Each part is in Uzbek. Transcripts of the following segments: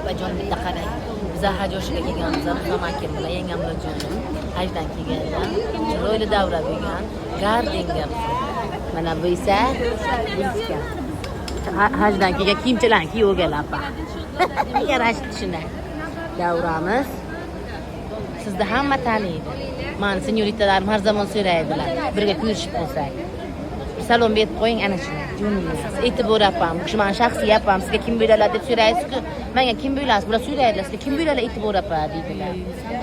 opajon bitta qarang. Biz hajoshiga kelganmiz, Romakim bilan yengam bilan jonim. Hajdan kelganlar. Chiroyli davra bo'lgan. Gardinga. Mana bu esa bizga. Hajdan kelgan kiyimchilarni kiyovganlar apa. Yarashdi shunday. Davramiz sizda hamma taniydi. Mana senyoritalarim har zaman so'raydilar. Birga ko'rishib qolsak. Salom berib qo'ying ana shuni. E'tibor apam, shu men shaxsiy apam, sizga kim bo'ladi deb so'raysiz-ku. Menga kim bo'lasiz? Bular so'raydilar, sizga kim bo'ladi e'tibor apa deydilar.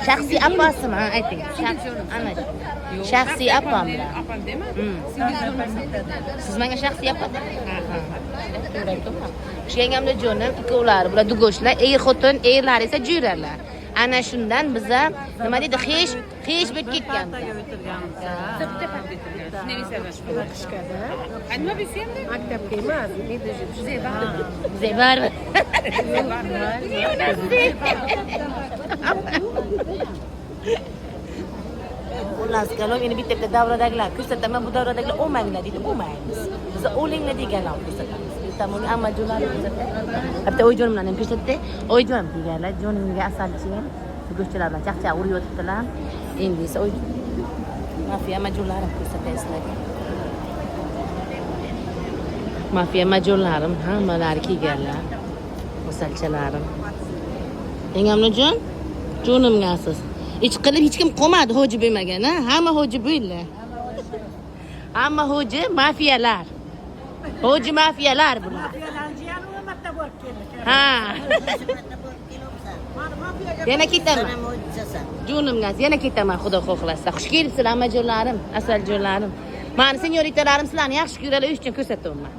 Shaxsiy apasimi? Ayting. Ana shu. Shaxsiy apam bilan. Apam dema? Siz menga shaxsiy apam? Ha. Shu yangamda jonim, ikkovlari bular dugoshlar, xotin, erlar esa jo'ralar. Ana shundan biza nima deydi, xish bo'lib ketgan. Nima bilsam, Maktabga emas, Zebar. Xullas, kalom endi bitta davradagilar ko'rsataman, bu davradagilar olmanglar deydi, olmaymiz. Biz o'linglar deganlar ko'rsatamiz. Tamam, amma jo'lari ko'rsatdi. Bitta o'yjon bilan ham ko'rsatdi. O'yjon deganlar, jonimga asalchi, go'shtlar bilan chaqchaq urib yotibdilar. Endi esa o'y mafiya majurlarim ko'rsataysizlarga. Mafiya majurlarim hammalari kelganlar. Asalchalarim. Yengamni jonimga asos. Hech qilib hech kim qolmadi hoji bo'lmagan, ha? Hamma hoji bo'ldi. Hamma hoji mafiyalar. Hoji mafiyalar bular. Ha. Yana ketaman. Jonimga, yana ketaman, xudo xohlasa. Xush kelibsizlar, amajonlarim, asaljonlarim. Meni senyoritalarim sizlarni yaxshi ko'radilar, o'sha uchun ko'rsatyapman.